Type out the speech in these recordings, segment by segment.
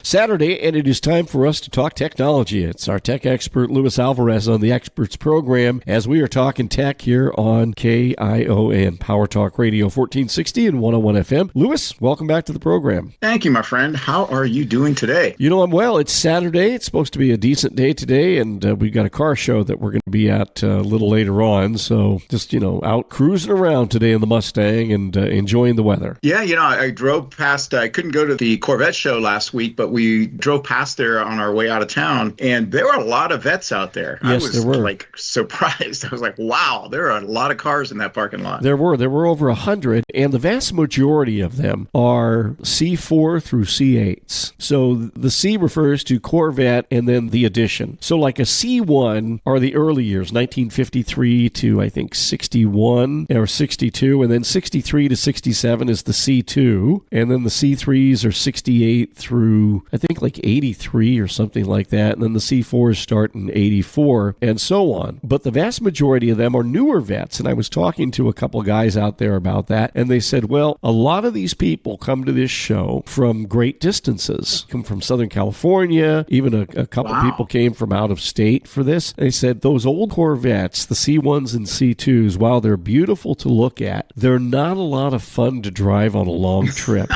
Saturday, and it is time for us to talk technology. It's our tech expert, Luis Alvarez, on the Experts program as we are talking tech here on KION, Power Talk Radio 1460 and 101 FM. Luis, welcome back to the program. Thank you, my friend. How are you doing today? You know, I'm well. It's Saturday. It's supposed to be a decent day today, and we've got a car show that we're going to be at a little later on. So just, out cruising around today in the Mustang and enjoying the weather. Yeah, I drove past, I couldn't go to the Corvette show last week, but we drove past there on our way out of town, and there were a lot of vets out there. Yes, I was there were. Surprised. I was like, wow, there are a lot of cars in that parking lot. There were over 100, and the vast majority of them are C4 through C8s. So the C refers to Corvette and then the Edition. So like a C1 are the early years, 1953 to I think 61 or 62, and then 63 to 67 is the C2, and then the C3s are 68 through I think like 83 or something like that, and then the C4s start in 84 and so on. But the vast majority of them are newer vets, and I was talking to a couple guys out there about that, and they said, well, a lot of these people come to this show from great distances, come from Southern California, even a couple people came from out of state for this. They said those old Corvettes, the C1s and C2s, while they're beautiful to look at, they're not a lot of fun to drive on a long trip.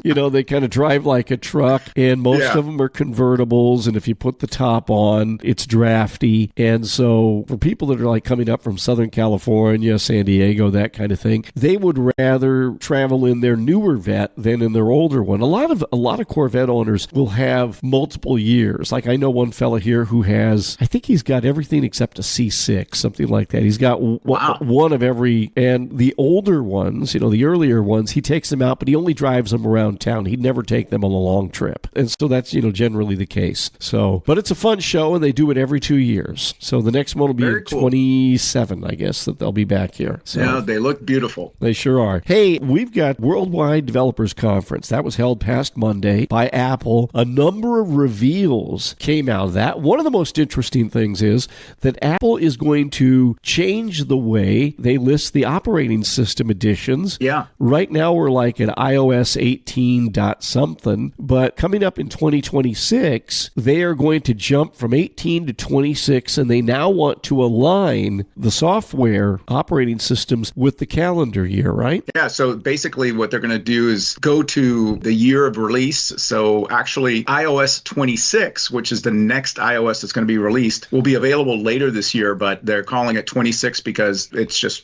They kind of drive like a truck, and most of them are convertibles, and if you put the top on, it's drafty. And so for people that are like coming up from Southern California, San Diego, that kind of thing, they would rather travel in their newer vet than in their older one. A lot of Corvette owners will have multiple years. Like I know one fella here who has, I think he's got everything except a C6, something like that. He's got one of every, and the older ones, the earlier ones, he takes them out, but he only drives them around town. He'd never take them on a long trip. And so that's, generally the case. So, but it's a fun show, and they do it every 2 years. So the next one will be in 27, I guess, that they'll be back here. So, yeah, they look beautiful. They sure are. Hey, we've got Worldwide Developers Conference. That was held past Monday by Apple. A number of reveals came out of that. One of the most interesting things is that Apple is going to change the way they list the operating system editions. Yeah. Right now we're like at iOS 18 dot something, but coming up in 2026, they are going to jump from 18 to 26, and they now want to align the software operating systems with the calendar year, right? Yeah, so basically what they're going to do is go to the year of release. So actually iOS 26, which is the next iOS that's going to be released, will be available later this year, but they're calling it 26 because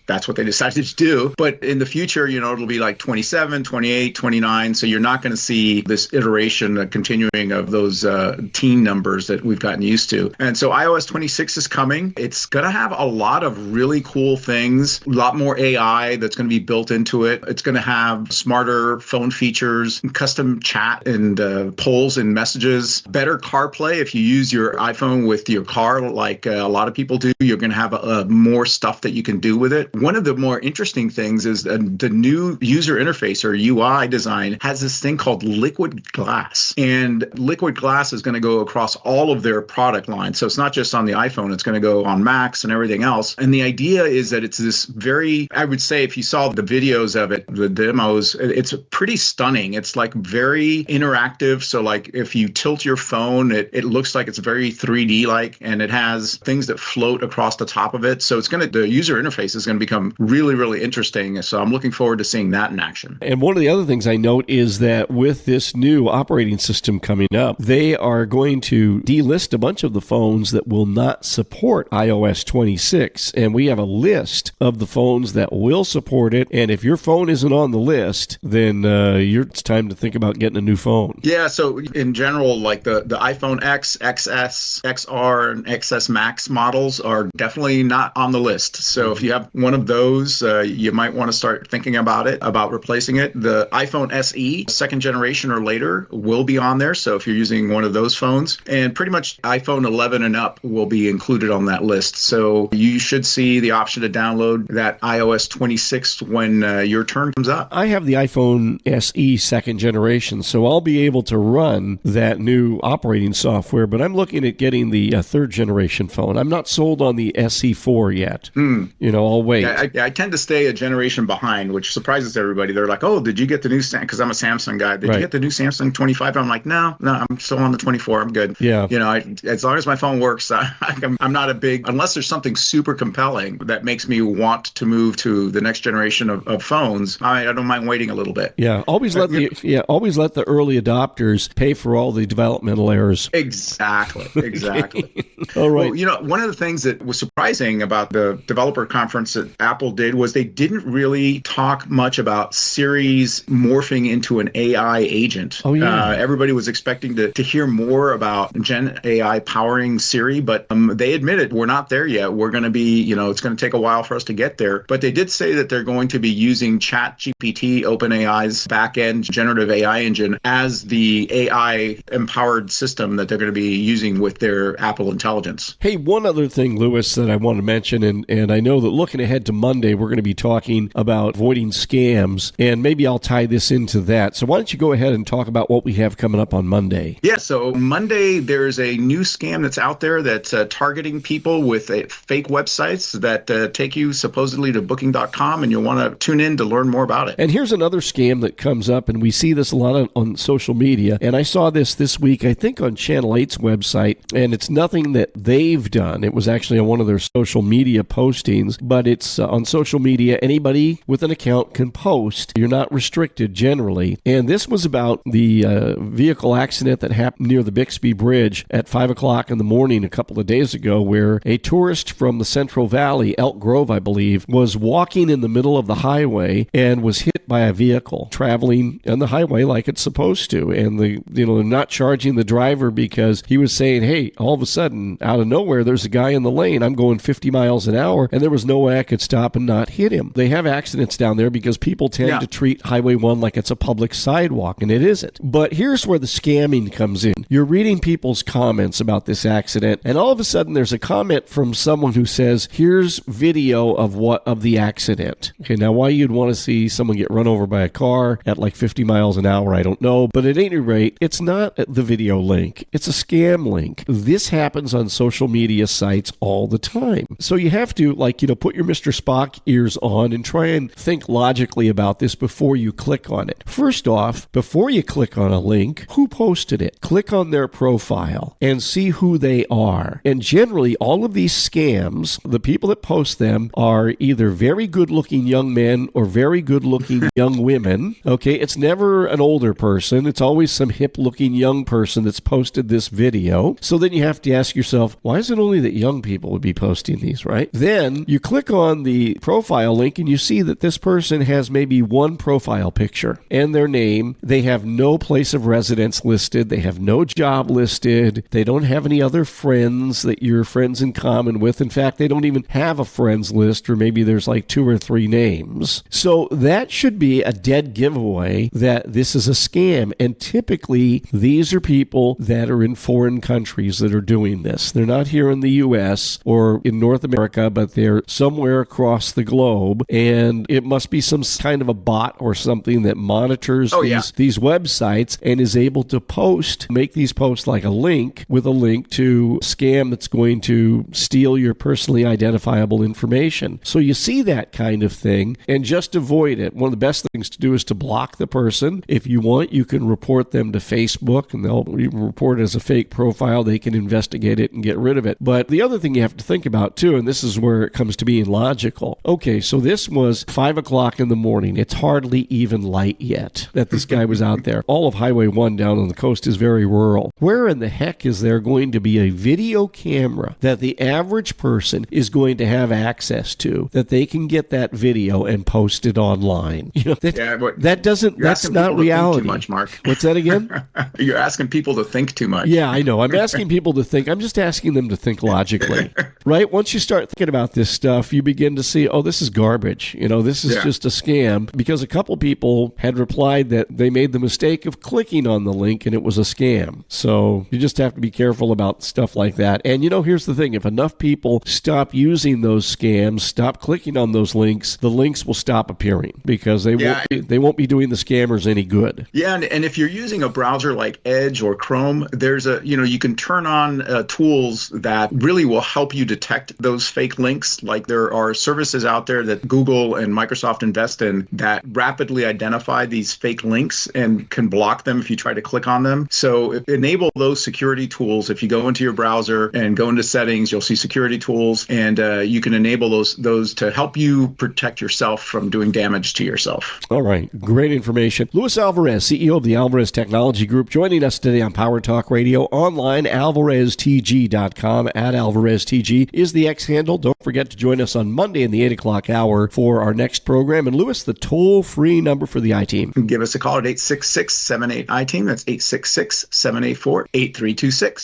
that's what they decided to do. But in the future, it'll be like 27, 28, 29. So you're not going to see this iteration, a continuing of those teen numbers that we've gotten used to. And so iOS 26 is coming. It's going to have a lot of really cool things, a lot more AI that's going to be built into it. It's going to have smarter phone features, custom chat and polls and messages, better CarPlay. If you use your iPhone with your car, like a lot of people do, you're going to have more stuff that you can do with it. One of the more interesting things is the new user interface or UI design has this thing called liquid glass. And liquid glass is going to go across all of their product lines. So it's not just on the iPhone, it's going to go on Macs and everything else. And the idea is that it's this very, I would say, if you saw the videos of it, the demos, it's pretty stunning. It's like very interactive. So like if you tilt your phone, it looks like it's very 3D like, and it has things that float across the top of it. So the user interface is going to become really, really interesting. So I'm looking forward to seeing that in action. And one of the other things I note is that with this new operating system coming up, they are going to delist a bunch of the phones that will not support iOS 26. And we have a list of the phones that will support it. And if your phone isn't on the list, then it's time to think about getting a new phone. Yeah, so in general, like the iPhone X, XS, XR, and XS Max models are definitely not on the list. So if you have one of those, you might want to start thinking about replacing it. The iPhone SE, second generation or later, will be on there. So if you're using one of those phones, and pretty much iPhone 11 and up will be included on that list. So you should see the option to download that iOS 26 when your turn comes up. I have the iPhone SE second generation, so I'll be able to run that new operating software, but I'm looking at getting the third generation phone. I'm not sold on the SE4 yet. I'll wait. I tend to stay a generation behind, which surprises everybody. They're like, oh, did you get the new, because I'm a Samsung guy, did you get the new Samsung 25 25. I'm like, no, I'm still on the 24. I'm good. Yeah. As long as my phone works, I'm not a big, unless there's something super compelling that makes me want to move to the next generation of phones. I don't mind waiting a little bit. Yeah. Always let the early adopters pay for all the developmental errors. Exactly. All right. Well, one of the things that was surprising about the developer conference that Apple did was they didn't really talk much about Siri's morphing into an AI agent. Oh, yeah. Everybody was expecting to hear more about Gen AI powering Siri, but they admitted we're not there yet. We're going to be, it's going to take a while for us to get there. But they did say that they're going to be using ChatGPT, OpenAI's back-end generative AI engine, as the AI-empowered system that they're going to be using with their Apple Intelligence. Hey, one other thing, Louis, that I want to mention, and I know that looking ahead to Monday, we're going to be talking about avoiding scams, and maybe I'll tie this into that. So why don't you go ahead and talk about what we have coming up on Monday? Yeah, so Monday, there's a new scam that's out there that's targeting people with fake websites that take you supposedly to booking.com, and you'll want to tune in to learn more about it. And here's another scam that comes up, and we see this a lot on social media, and I saw this week, I think, on Channel 8's website, and it's nothing that they've done. It was actually on one of their social media postings, but it's on social media. Anybody with an account can post. You're not restricted generally. And this was about the vehicle accident that happened near the Bixby Bridge at 5 o'clock in the morning a couple of days ago, where a tourist from the Central Valley, Elk Grove, I believe, was walking in the middle of the highway and was hit by a vehicle traveling on the highway like it's supposed to. And they're not charging the driver because he was saying, hey, all of a sudden, out of nowhere, there's a guy in the lane. I'm going 50 miles an hour, and there was no way I could stop and not hit him. They have accidents down there because people tend to treat Highway 1 like it's a public sidewalk, and it isn't. But here's where the scamming comes in. You're reading people's comments about this accident, and all of a sudden there's a comment from someone who says, here's video of the accident. Okay, now why you'd want to see someone get run over by a car at like 50 miles an hour, I don't know. But at any rate, it's not the video link. It's a scam link. This happens on social media sites all the time. So you have to, put your Mr. Spock ears on and try and think logically about this before you click on it. First off, before you click on a link, who posted it? Click on their profile and see who they are. And generally, all of these scams, the people that post them are either very good-looking young men or very good-looking young women. Okay, it's never an older person. It's always some hip-looking young person that's posted this video. So then you have to ask yourself, why is it only that young people would be posting these, right? Then you click on the profile link and you see that this person has maybe one profile picture and their name. They have no place of residence listed. They have no job listed. They don't have any other friends that you're friends in common with. In fact, they don't even have a friends list, or maybe there's like 2 or 3 names. So that should be a dead giveaway that this is a scam. And typically, these are people that are in foreign countries that are doing this. They're not here in the U.S. or in North America, but they're somewhere across the globe. And it must be some kind of a bot or something that monitors these websites and is able to make these posts like a link with a link to scam that's going to steal your personally identifiable information. So you see that kind of thing and just avoid it. One of the best things to do is to block the person. If you want, you can report them to Facebook and they'll report it as a fake profile. They can investigate it and get rid of it. But the other thing you have to think about too, and this is where it comes to being logical. Okay, so this was 5 o'clock in the morning. It's hardly even light yet that this guy was out there. All of Highway 1 down on the coast is very rural. Where in the heck is there going to be a video camera that the average person is going to have access to, that they can get that video and post it online? That's not reality. Too much, Mark. What's that again? You're asking people to think too much. Yeah, I know. I'm asking people to think. I'm just asking them to think logically, right? Once you start thinking about this stuff, you begin to see, oh, this is garbage. This is just a scam, because a couple people had replied that they made the mistake of clicking on the link and it was a scam. So you just have to be careful about stuff like that. And here's the thing. If enough people stop using those scams, stop clicking on those links, the links will stop appearing because they won't be doing the scammers any good. Yeah, and if you're using a browser like Edge or Chrome, there's you can turn on tools that really will help you detect those fake links. Like there are services out there that Google and Microsoft invest in that rapidly identify these fake links and can block them if you try to click on them. So enable those security tools. If you go into your browser and go into settings, you'll see security tools, and you can enable those to help you protect yourself from doing damage to yourself. All right. Great information. Luis Alvarez, CEO of the Alvarez Technology Group, joining us today on Power Talk Radio. Online, alvareztg.com. At AlvarezTG is the X handle. Don't forget to join us on Monday in the 8 o'clock hour for our next program. And Luis, the toll-free number for the I-Team. Give us a call at 866-78-I-TEAM. That's 866-784-8326.